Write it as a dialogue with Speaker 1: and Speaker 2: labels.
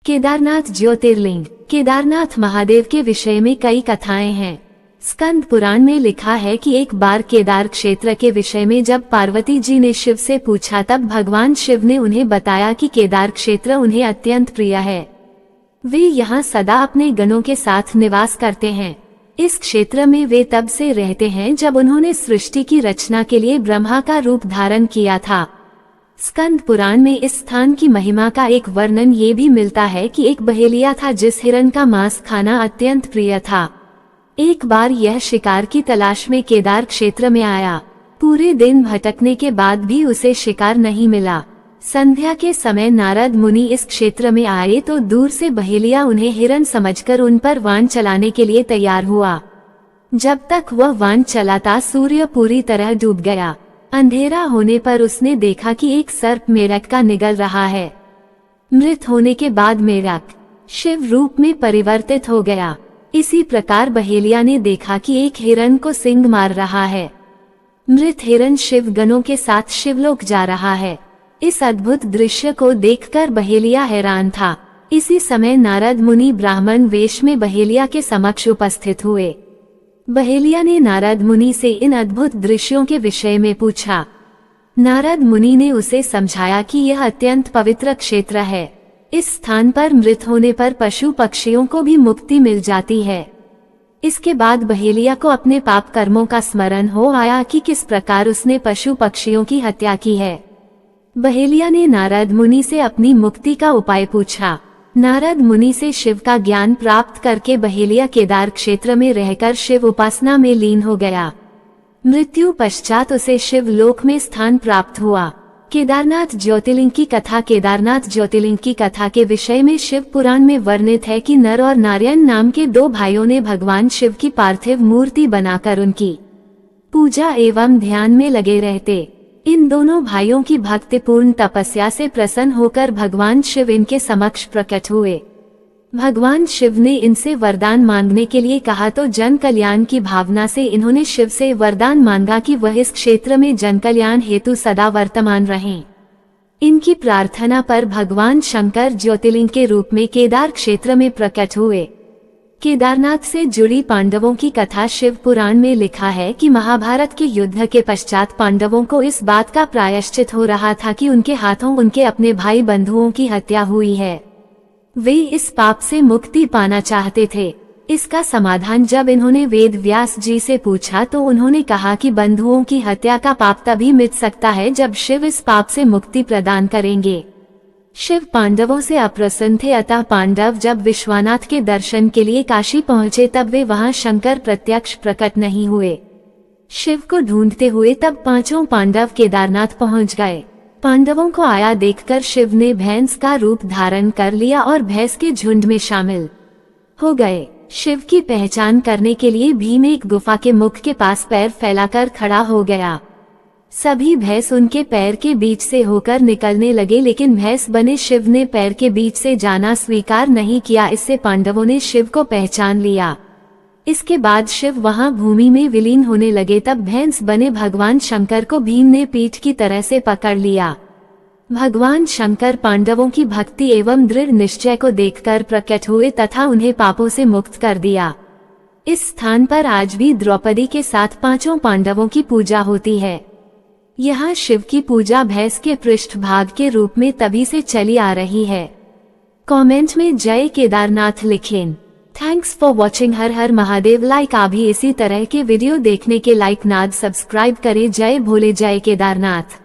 Speaker 1: केदारनाथ ज्योतिर्लिंग। केदारनाथ महादेव के विषय में कई कथाएं हैं। स्कंद पुराण में लिखा है कि एक बार केदार क्षेत्र के विषय में जब पार्वती जी ने शिव से पूछा तब भगवान शिव ने उन्हें बताया कि केदार क्षेत्र उन्हें अत्यंत प्रिय है। वे यहाँ सदा अपने गणों के साथ निवास करते हैं। इस क्षेत्र में वे तब से रहते हैं जब उन्होंने सृष्टि की रचना के लिए ब्रह्मा का रूप धारण किया था। स्कंद पुराण में इस स्थान की महिमा का एक वर्णन ये भी मिलता है कि एक बहेलिया था जिस हिरण का मांस खाना अत्यंत प्रिय था। एक बार यह शिकार की तलाश में केदार क्षेत्र में आया। पूरे दिन भटकने के बाद भी उसे शिकार नहीं मिला। संध्या के समय नारद मुनि इस क्षेत्र में आए तो दूर से बहेलिया उन्हें हिरण समझकर उन पर वाण चलाने के लिए तैयार हुआ। जब तक वह वाण चलाता सूर्य पूरी तरह डूब गया। अंधेरा होने पर उसने देखा कि एक सर्प मेढक का निगल रहा है। मृत होने के बाद मेढक शिव रूप में परिवर्तित हो गया। इसी प्रकार बहेलिया ने देखा कि एक हिरण को सिंह मार रहा है। मृत हिरण शिव गणों के साथ शिवलोक जा रहा है। इस अद्भुत दृश्य को देखकर बहेलिया हैरान था। इसी समय नारद मुनि ब्राह्मण वेश में बहेलिया के समक्ष उपस्थित हुए। बहेलिया ने नारद मुनि से इन अद्भुत दृश्यों के विषय में पूछा। नारद मुनि ने उसे समझाया कि यह अत्यंत पवित्र क्षेत्र है। इस स्थान पर मृत होने पर पशु पक्षियों को भी मुक्ति मिल जाती है। इसके बाद बहेलिया को अपने पाप कर्मों का स्मरण हो आया कि किस प्रकार उसने पशु पक्षियों की हत्या की है। बहेलिया ने नारद मुनि से अपनी मुक्ति का उपाय पूछा। नारद मुनि से शिव का ज्ञान प्राप्त करके बहेलिया केदार क्षेत्र में रहकर शिव उपासना में लीन हो गया। मृत्यु पश्चात उसे शिव लोक में स्थान प्राप्त हुआ। केदारनाथ ज्योतिर्लिंग की कथा। केदारनाथ ज्योतिर्लिंग की कथा के विषय में शिव पुराण में वर्णित है कि नर और नारायण नाम के दो भाइयों ने भगवान शिव की पार्थिव मूर्ति बनाकर उनकी पूजा एवं ध्यान में लगे रहते। इन दोनों भाइयों की भक्तिपूर्ण तपस्या से प्रसन्न होकर भगवान शिव इनके समक्ष प्रकट हुए। भगवान शिव ने इनसे वरदान मांगने के लिए कहा तो जन कल्याण की भावना से इन्होंने शिव से वरदान मांगा कि वह इस क्षेत्र में जन कल्याण हेतु सदा वर्तमान रहें। इनकी प्रार्थना पर भगवान शंकर ज्योतिर्लिंग के रूप में केदार क्षेत्र में प्रकट हुए। केदारनाथ से जुड़ी पांडवों की कथा। शिव पुराण में लिखा है कि महाभारत के युद्ध के पश्चात पांडवों को इस बात का प्रायश्चित हो रहा था कि उनके हाथों उनके अपने भाई बंधुओं की हत्या हुई है। वे इस पाप से मुक्ति पाना चाहते थे। इसका समाधान जब इन्होंने वेद व्यास जी से पूछा तो उन्होंने कहा कि बंधुओं की हत्या का पाप तभी मिट सकता है जब शिव इस पाप से मुक्ति प्रदान करेंगे। शिव पांडवों से अप्रसन्न थे, अतः पांडव जब विश्वनाथ के दर्शन के लिए काशी पहुँचे तब वे वहां शंकर प्रत्यक्ष प्रकट नहीं हुए। शिव को ढूंढते हुए तब पांचों पांडव केदारनाथ पहुंच गए। पांडवों को आया देखकर शिव ने भैंस का रूप धारण कर लिया और भैंस के झुंड में शामिल हो गए। शिव की पहचान करने के लिए भीम एक गुफा के मुख के पास पैर फैलाकर खड़ा हो गया। सभी भैंस उनके पैर के बीच से होकर निकलने लगे, लेकिन भैंस बने शिव ने पैर के बीच से जाना स्वीकार नहीं किया। इससे पांडवों ने शिव को पहचान लिया। इसके बाद शिव वहां भूमि में विलीन होने लगे। तब भैंस बने भगवान शंकर को भीम ने पीठ की तरह से पकड़ लिया। भगवान शंकर पांडवों की भक्ति एवं दृढ़ निश्चय को देखकर प्रकट हुए तथा उन्हें पापों से मुक्त कर दिया। इस स्थान पर आज भी द्रौपदी के साथ पांचों पांडवों की पूजा होती है। यहाँ शिव की पूजा भैंस के पृष्ठभाग के रूप में तभी से चली आ रही है। कमेंट में जय केदारनाथ लिखें। Thanks for watching. Her her Mahadev. Like अभी इसी तरह के वीडियो देखने के लाइक नाद सब्सक्राइब करें। जय भोले जय केदारनाथ।